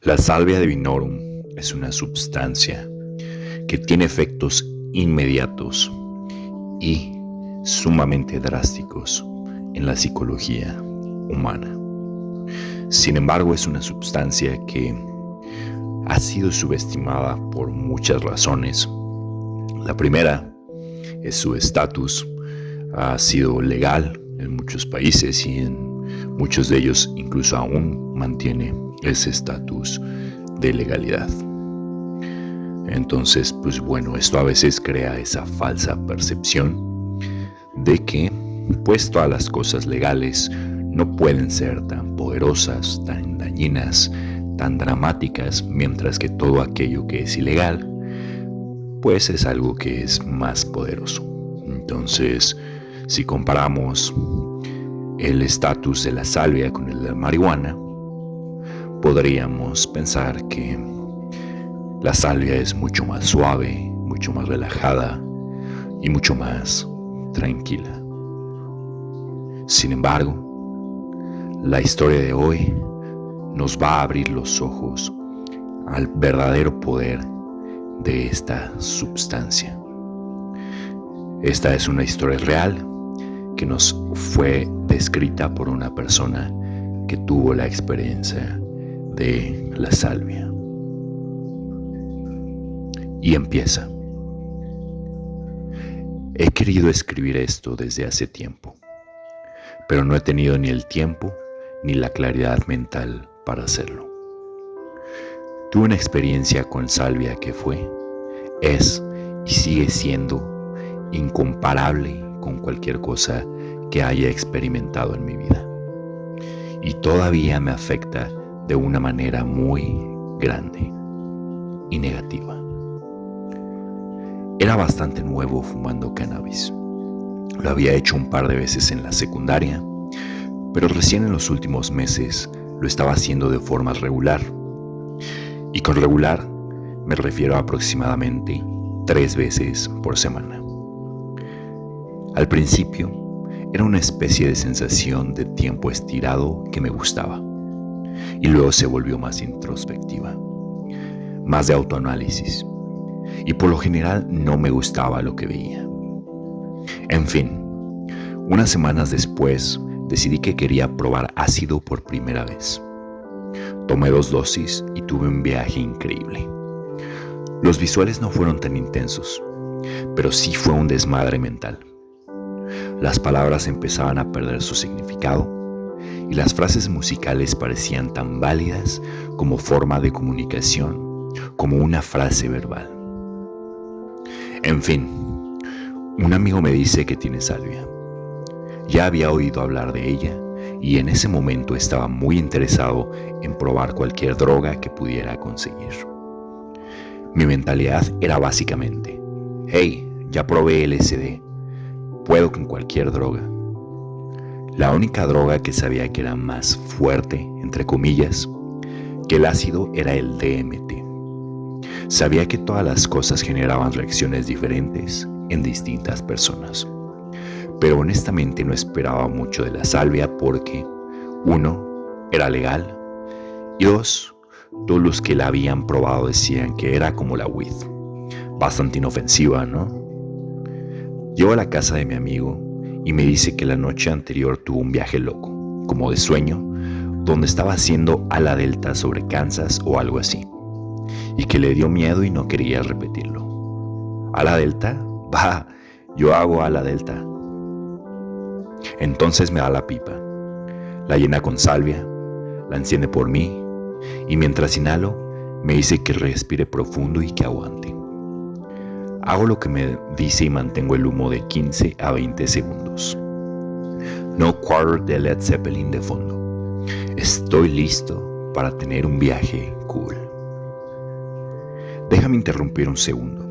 La salvia divinorum es una sustancia que tiene efectos inmediatos y sumamente drásticos en la psicología humana. Sin embargo, es una sustancia que ha sido subestimada por muchas razones. La primera es su estatus. Ha sido legal en muchos países y en muchos de ellos incluso aún mantiene ese estatus de legalidad. Entonces, esto a veces crea esa falsa percepción de que todas las cosas legales no pueden ser tan poderosas, tan dañinas, tan dramáticas, mientras que todo aquello que es ilegal, es algo que es más poderoso. Entonces, si comparamos el estatus de la salvia con el de la marihuana, podríamos pensar que la salvia es mucho más suave, mucho más relajada y mucho más tranquila. Sin embargo, la historia de hoy nos va a abrir los ojos al verdadero poder de esta sustancia. Esta es una historia real que nos fue descrita por una persona que tuvo la experiencia de la salvia. Y empieza. He querido escribir esto desde hace tiempo, pero no he tenido ni el tiempo ni la claridad mental para hacerlo. Tuve una experiencia con salvia que es y sigue siendo incomparable con cualquier cosa que haya experimentado en mi vida. Y todavía me afecta de una manera muy grande y negativa. Era bastante nuevo fumando cannabis. Lo había hecho un par de veces en la secundaria, pero recién en los últimos meses lo estaba haciendo de forma regular. Y con regular me refiero a aproximadamente 3 veces por semana. Al principio era una especie de sensación de tiempo estirado que me gustaba, y luego se volvió más introspectiva, más de autoanálisis, y por lo general no me gustaba lo que veía. En fin, unas semanas después decidí que quería probar ácido por primera vez. Tomé 2 dosis y tuve un viaje increíble. Los visuales no fueron tan intensos, pero sí fue un desmadre mental. Las palabras empezaban a perder su significado y las frases musicales parecían tan válidas como forma de comunicación, como una frase verbal. En fin, un amigo me dice que tiene salvia. Ya había oído hablar de ella y en ese momento estaba muy interesado en probar cualquier droga que pudiera conseguir. Mi mentalidad era básicamente: hey, ya probé LSD, puedo con cualquier droga. La única droga que sabía que era más fuerte, entre comillas, que el ácido era el DMT. Sabía que todas las cosas generaban reacciones diferentes en distintas personas, pero honestamente no esperaba mucho de la salvia porque 1. Era legal y 2. Todos los que la habían probado decían que era como la weed, bastante inofensiva, ¿no? Llego a la casa de mi amigo y me dice que la noche anterior tuvo un viaje loco, como de sueño, donde estaba haciendo ala delta sobre Kansas o algo así, y que le dio miedo y no quería repetirlo. ¿Ala delta? Bah, yo hago ala delta. Entonces me da la pipa, la llena con salvia, la enciende por mí y mientras inhalo me dice que respire profundo y que aguante. Hago lo que me dice y mantengo el humo de 15 a 20 segundos. No Quarter de Led Zeppelin de fondo. Estoy listo para tener un viaje cool. Déjame interrumpir un segundo.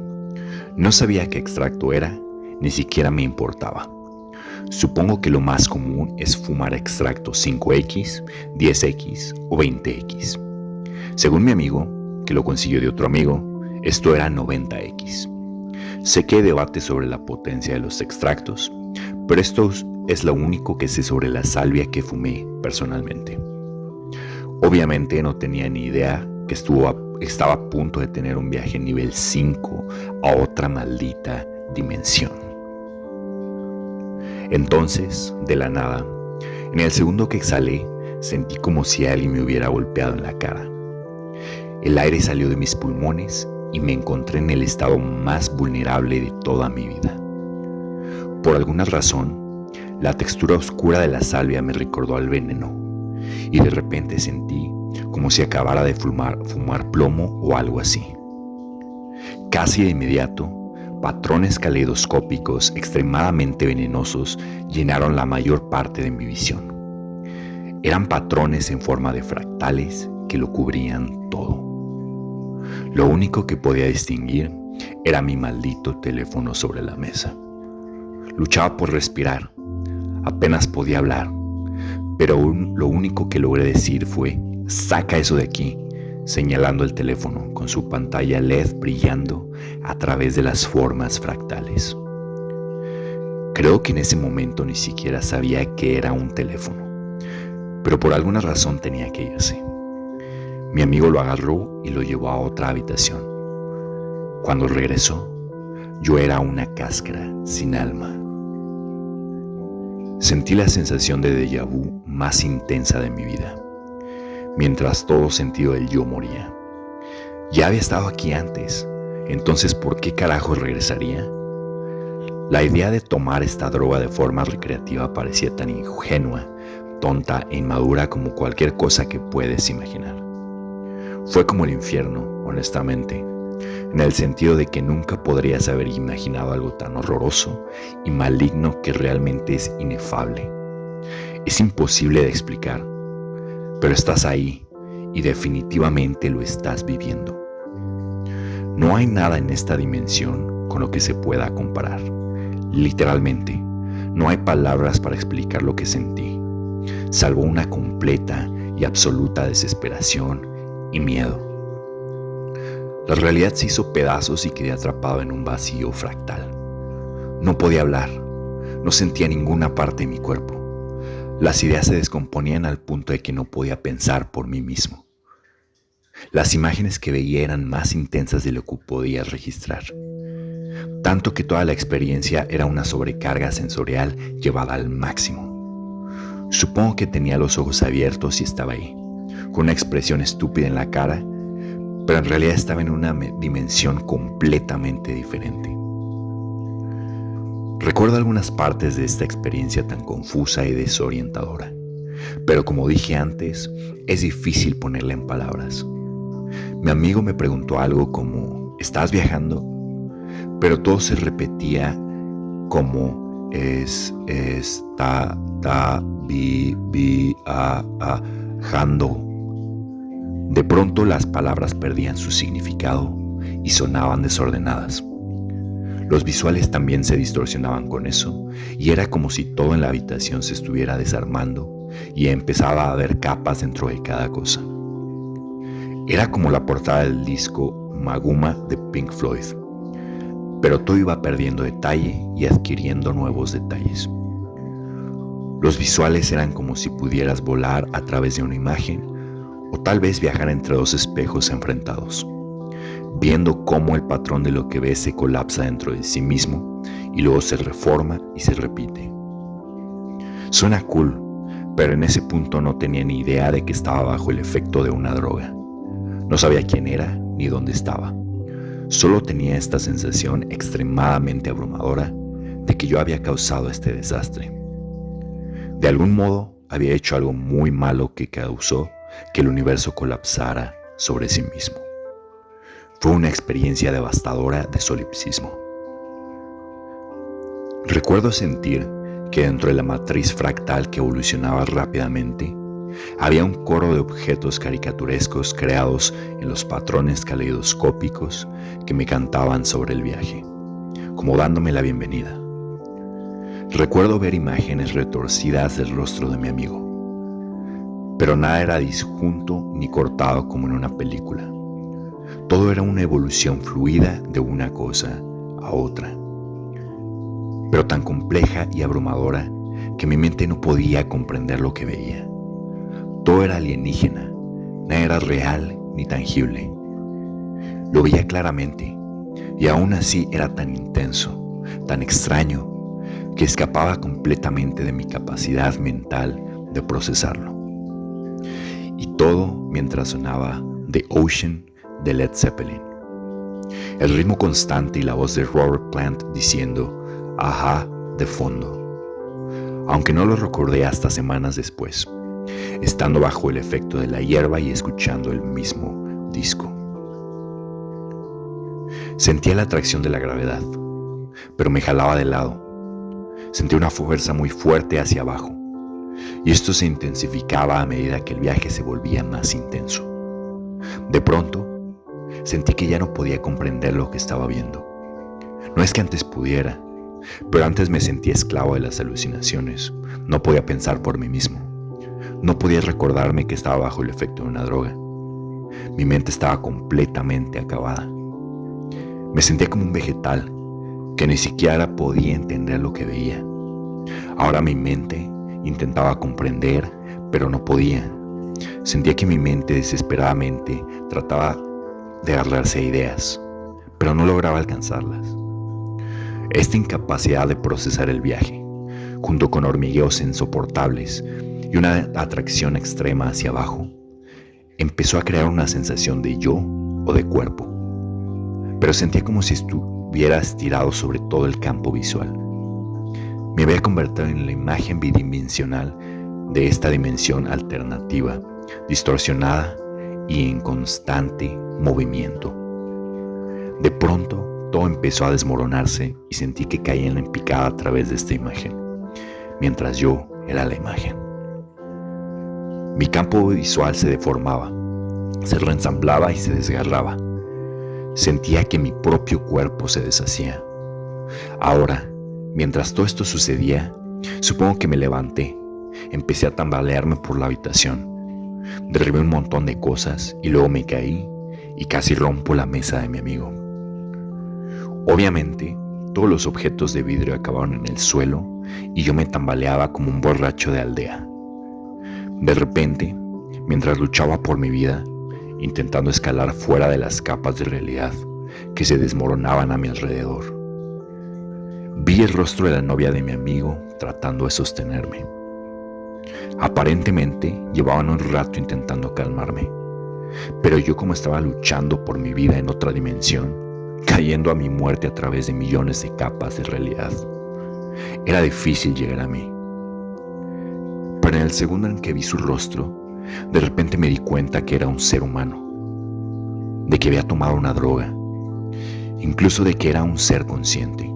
No sabía qué extracto era, ni siquiera me importaba. Supongo que lo más común es fumar extracto 5X, 10X o 20X. Según mi amigo, que lo consiguió de otro amigo, esto era 90X. Sé que hay debate sobre la potencia de los extractos, pero esto es lo único que sé sobre la salvia que fumé personalmente. Obviamente no tenía ni idea que estaba a punto de tener un viaje nivel 5 a otra maldita dimensión. Entonces, de la nada, en el segundo que exhalé, sentí como si alguien me hubiera golpeado en la cara. El aire salió de mis pulmones y me encontré en el estado más vulnerable de toda mi vida. Por alguna razón, la textura oscura de la salvia me recordó al veneno, y de repente sentí como si acabara de fumar plomo o algo así. Casi de inmediato, patrones caleidoscópicos extremadamente venenosos llenaron la mayor parte de mi visión. Eran patrones en forma de fractales que lo cubrían todo. Lo único que podía distinguir era mi maldito teléfono sobre la mesa. Luchaba por respirar, apenas podía hablar, pero lo único que logré decir fue: «Saca eso de aquí», señalando el teléfono con su pantalla LED brillando a través de las formas fractales. Creo que en ese momento ni siquiera sabía que era un teléfono, pero por alguna razón tenía que irse. Mi amigo lo agarró y lo llevó a otra habitación. Cuando regresó, yo era una cáscara sin alma. Sentí la sensación de déjà vu más intensa de mi vida, mientras todo sentido del yo moría. Ya había estado aquí antes, entonces ¿por qué carajo regresaría? La idea de tomar esta droga de forma recreativa parecía tan ingenua, tonta e inmadura como cualquier cosa que puedes imaginar. Fue como el infierno, honestamente, en el sentido de que nunca podrías haber imaginado algo tan horroroso y maligno que realmente es inefable. Es imposible de explicar, pero estás ahí y definitivamente lo estás viviendo. No hay nada en esta dimensión con lo que se pueda comparar. Literalmente, no hay palabras para explicar lo que sentí, salvo una completa y absoluta desesperación y miedo. La realidad se hizo pedazos y quedé atrapado en un vacío fractal. No podía hablar, no sentía ninguna parte de mi cuerpo. Las ideas se descomponían al punto de que no podía pensar por mí mismo. Las imágenes que veía eran más intensas de lo que podía registrar, tanto que toda la experiencia era una sobrecarga sensorial llevada al máximo. Supongo que tenía los ojos abiertos y estaba ahí, con una expresión estúpida en la cara, pero en realidad estaba en una dimensión completamente diferente. Recuerdo algunas partes de esta experiencia tan confusa y desorientadora, pero como dije antes, es difícil ponerla en palabras. Mi amigo me preguntó algo como: ¿estás viajando? Pero todo se repetía como jando. De pronto las palabras perdían su significado y sonaban desordenadas. Los visuales también se distorsionaban con eso, y era como si todo en la habitación se estuviera desarmando y empezaba a haber capas dentro de cada cosa. Era como la portada del disco Maguma de Pink Floyd, pero todo iba perdiendo detalle y adquiriendo nuevos detalles. Los visuales eran como si pudieras volar a través de una imagen, o tal vez viajar entre dos espejos enfrentados, viendo cómo el patrón de lo que ves se colapsa dentro de sí mismo y luego se reforma y se repite. Suena cool, pero en ese punto no tenía ni idea de que estaba bajo el efecto de una droga. No sabía quién era ni dónde estaba. Solo tenía esta sensación extremadamente abrumadora de que yo había causado este desastre. De algún modo había hecho algo muy malo que causó que el universo colapsara sobre sí mismo. Fue una experiencia devastadora de solipsismo. Recuerdo sentir que dentro de la matriz fractal que evolucionaba rápidamente, había un coro de objetos caricaturescos creados en los patrones caleidoscópicos que me cantaban sobre el viaje, como dándome la bienvenida. Recuerdo ver imágenes retorcidas del rostro de mi amigo, pero nada era disjunto ni cortado como en una película. Todo era una evolución fluida de una cosa a otra, pero tan compleja y abrumadora que mi mente no podía comprender lo que veía. Todo era alienígena, nada era real ni tangible. Lo veía claramente y aún así era tan intenso, tan extraño, que escapaba completamente de mi capacidad mental de procesarlo. Y todo mientras sonaba The Ocean de Led Zeppelin. El ritmo constante y la voz de Robert Plant diciendo "ajá" de fondo. Aunque no lo recordé hasta semanas después, estando bajo el efecto de la hierba y escuchando el mismo disco. Sentía la atracción de la gravedad, pero me jalaba de lado. Sentí una fuerza muy fuerte hacia abajo, y esto se intensificaba a medida que el viaje se volvía más intenso. De pronto, sentí que ya no podía comprender lo que estaba viendo. No es que antes pudiera, pero antes me sentía esclavo de las alucinaciones. No podía pensar por mí mismo. No podía recordarme que estaba bajo el efecto de una droga. Mi mente estaba completamente acabada. Me sentía como un vegetal que ni siquiera podía entender lo que veía. Ahora mi mente intentaba comprender, pero no podía. Sentía que mi mente desesperadamente trataba de agarrarse a ideas, pero no lograba alcanzarlas. Esta incapacidad de procesar el viaje, junto con hormigueos insoportables y una atracción extrema hacia abajo, empezó a crear una sensación de yo o de cuerpo, pero sentía como si estuviera estirado sobre todo el campo visual. Me había convertido en la imagen bidimensional de esta dimensión alternativa, distorsionada y en constante movimiento. De pronto, todo empezó a desmoronarse y sentí que caía en picada a través de esta imagen, mientras yo era la imagen. Mi campo visual se deformaba, se reensamblaba y se desgarraba. Sentía que mi propio cuerpo se deshacía. Ahora, mientras todo esto sucedía, supongo que me levanté, empecé a tambalearme por la habitación. Derribé un montón de cosas y luego me caí y casi rompo la mesa de mi amigo. Obviamente, todos los objetos de vidrio acabaron en el suelo y yo me tambaleaba como un borracho de aldea. De repente, mientras luchaba por mi vida, intentando escalar fuera de las capas de realidad que se desmoronaban a mi alrededor, vi el rostro de la novia de mi amigo tratando de sostenerme. Aparentemente llevaban un rato intentando calmarme, pero yo, como estaba luchando por mi vida en otra dimensión, cayendo a mi muerte a través de millones de capas de realidad, era difícil llegar a mí. Pero en el segundo en que vi su rostro, de repente me di cuenta que era un ser humano, de que había tomado una droga, incluso de que era un ser consciente.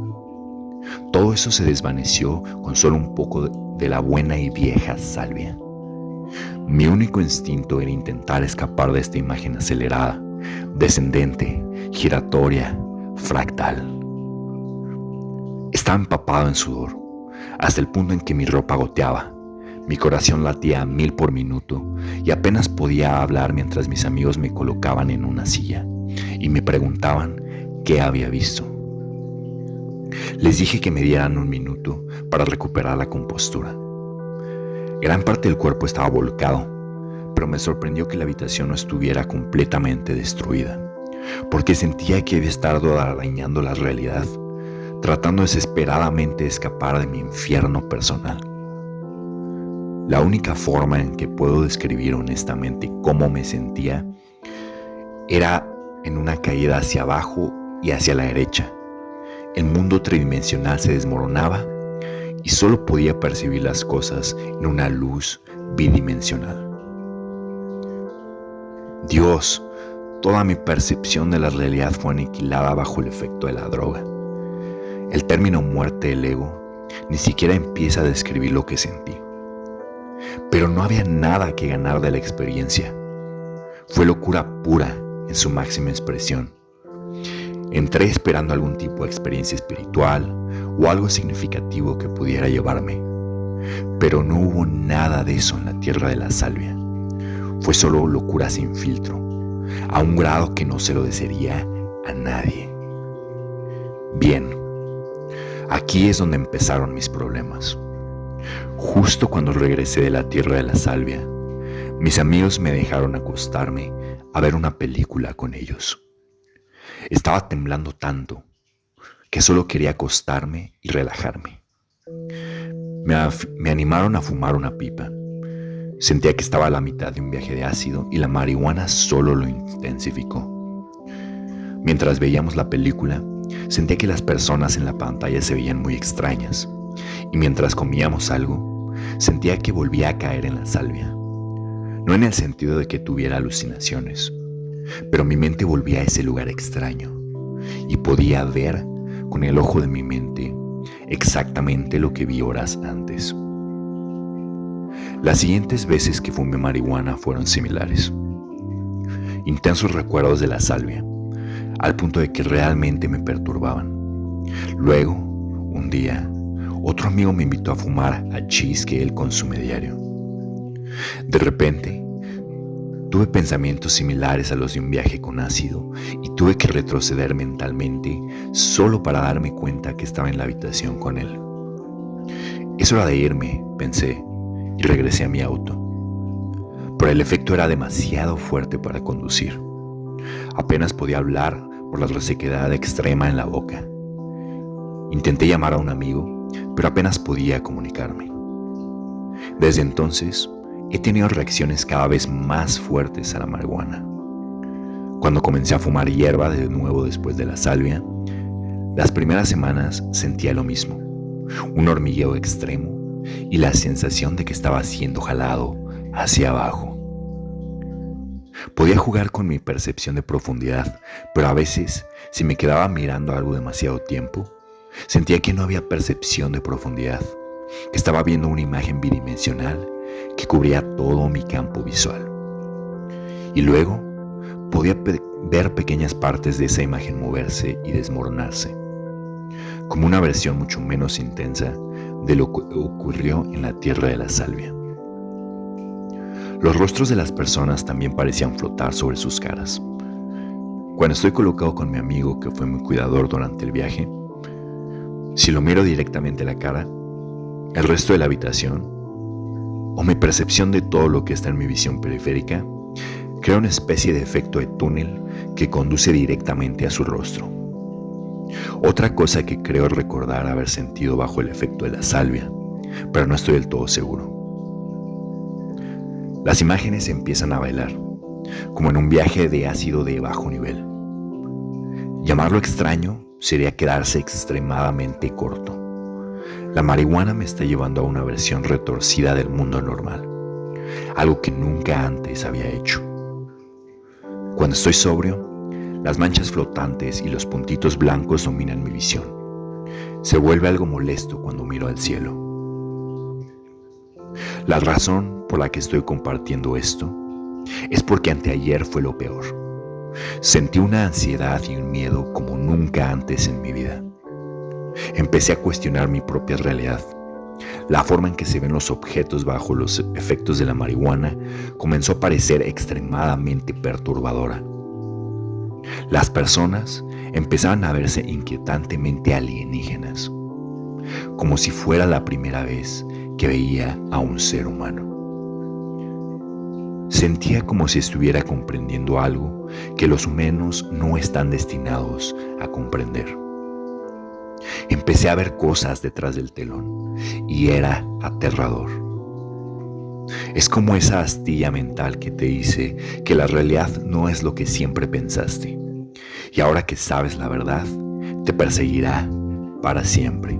Todo eso se desvaneció con solo un poco de la buena y vieja salvia. Mi único instinto era intentar escapar de esta imagen acelerada, descendente, giratoria, fractal. Estaba empapado en sudor, hasta el punto en que mi ropa goteaba. Mi corazón latía a 1000 por minuto y apenas podía hablar mientras mis amigos me colocaban en una silla y me preguntaban qué había visto. Les dije que me dieran un minuto para recuperar la compostura. Gran parte del cuerpo estaba volcado, pero me sorprendió que la habitación no estuviera completamente destruida, porque sentía que había estado arañando la realidad, tratando desesperadamente de escapar de mi infierno personal. La única forma en que puedo describir honestamente cómo me sentía era en una caída hacia abajo y hacia la derecha. El mundo tridimensional se desmoronaba y solo podía percibir las cosas en una luz bidimensional. Dios, toda mi percepción de la realidad fue aniquilada bajo el efecto de la droga. El término muerte del ego ni siquiera empieza a describir lo que sentí. Pero no había nada que ganar de la experiencia. Fue locura pura en su máxima expresión. Entré esperando algún tipo de experiencia espiritual o algo significativo que pudiera llevarme, pero no hubo nada de eso en la tierra de la salvia. Fue solo locura sin filtro, a un grado que no se lo desearía a nadie. Bien, aquí es donde empezaron mis problemas. Justo cuando regresé de la tierra de la salvia, mis amigos me dejaron acostarme a ver una película con ellos. Estaba temblando tanto que solo quería acostarme y relajarme. Me animaron a fumar una pipa. Sentía que estaba a la mitad de un viaje de ácido y la marihuana solo lo intensificó. Mientras veíamos la película, sentía que las personas en la pantalla se veían muy extrañas. Y mientras comíamos algo, sentía que volvía a caer en la salvia. No en el sentido de que tuviera alucinaciones, pero mi mente volvía a ese lugar extraño y podía ver con el ojo de mi mente exactamente lo que vi horas antes. Las siguientes veces que fumé marihuana fueron similares. Intensos recuerdos de la salvia, al punto de que realmente me perturbaban. Luego, un día, otro amigo me invitó a fumar hachís que él consume diario. De repente, tuve pensamientos similares a los de un viaje con ácido y tuve que retroceder mentalmente solo para darme cuenta que estaba en la habitación con él. Es hora de irme, pensé, y regresé a mi auto. Pero el efecto era demasiado fuerte para conducir. Apenas podía hablar por la resequedad extrema en la boca. Intenté llamar a un amigo, pero apenas podía comunicarme. Desde entonces, he tenido reacciones cada vez más fuertes a la marihuana. Cuando comencé a fumar hierba de nuevo después de la salvia, las primeras semanas sentía lo mismo, un hormigueo extremo y la sensación de que estaba siendo jalado hacia abajo. Podía jugar con mi percepción de profundidad, pero a veces, si me quedaba mirando algo demasiado tiempo, sentía que no había percepción de profundidad, que estaba viendo una imagen bidimensional que cubría todo mi campo visual. Y luego podía ver pequeñas partes de esa imagen moverse y desmoronarse, como una versión mucho menos intensa de lo que ocurrió en la tierra de la salvia. Los rostros de las personas también parecían flotar sobre sus caras. Cuando estoy colocado con mi amigo, que fue mi cuidador durante el viaje, si lo miro directamente a la cara, el resto de la habitación, o mi percepción de todo lo que está en mi visión periférica, crea una especie de efecto de túnel que conduce directamente a su rostro. Otra cosa que creo recordar haber sentido bajo el efecto de la salvia, pero no estoy del todo seguro. Las imágenes empiezan a bailar, como en un viaje de ácido de bajo nivel. Llamarlo extraño sería quedarse extremadamente corto. La marihuana me está llevando a una versión retorcida del mundo normal, algo que nunca antes había hecho. Cuando estoy sobrio, las manchas flotantes y los puntitos blancos dominan mi visión. Se vuelve algo molesto cuando miro al cielo. La razón por la que estoy compartiendo esto es porque anteayer fue lo peor. Sentí una ansiedad y un miedo como nunca antes en mi vida. Empecé a cuestionar mi propia realidad. La forma en que se ven los objetos bajo los efectos de la marihuana comenzó a parecer extremadamente perturbadora. Las personas empezaban a verse inquietantemente alienígenas, como si fuera la primera vez que veía a un ser humano. Sentía como si estuviera comprendiendo algo que los humanos no están destinados a comprender. Empecé a ver cosas detrás del telón y era aterrador. Es como esa astilla mental que te dice que la realidad no es lo que siempre pensaste y ahora que sabes la verdad, te perseguirá para siempre.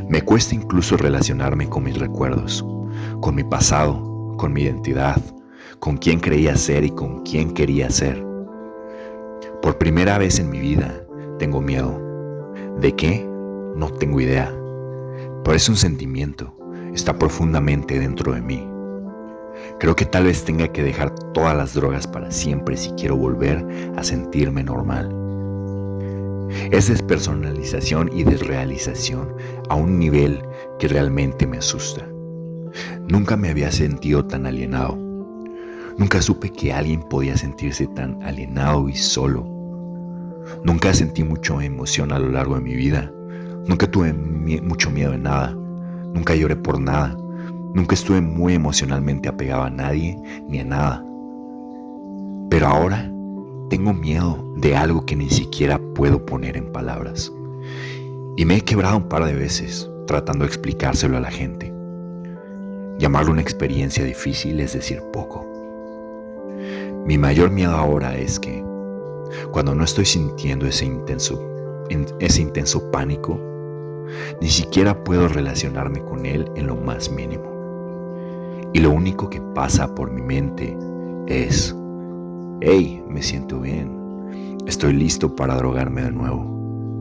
Me cuesta incluso relacionarme con mis recuerdos, con mi pasado, con mi identidad, con quién creía ser y con quién quería ser. Por primera vez en mi vida tengo miedo. ¿De qué? No tengo idea. Pero es un sentimiento, está profundamente dentro de mí. Creo que tal vez tenga que dejar todas las drogas para siempre si quiero volver a sentirme normal. Es despersonalización y desrealización a un nivel que realmente me asusta. Nunca me había sentido tan alienado. Nunca supe que alguien podía sentirse tan alienado y solo. Nunca sentí mucha emoción a lo largo de mi vida. Nunca tuve mucho miedo de nada. Nunca lloré por nada. Nunca estuve muy emocionalmente apegado a nadie ni a nada. Pero ahora tengo miedo de algo que ni siquiera puedo poner en palabras. Y me he quebrado un par de veces tratando de explicárselo a la gente. Llamarlo una experiencia difícil es decir poco. Mi mayor miedo ahora es que, cuando no estoy sintiendo ese intenso pánico, ni siquiera puedo relacionarme con él en lo más mínimo. Y lo único que pasa por mi mente es: hey, me siento bien, estoy listo para drogarme de nuevo.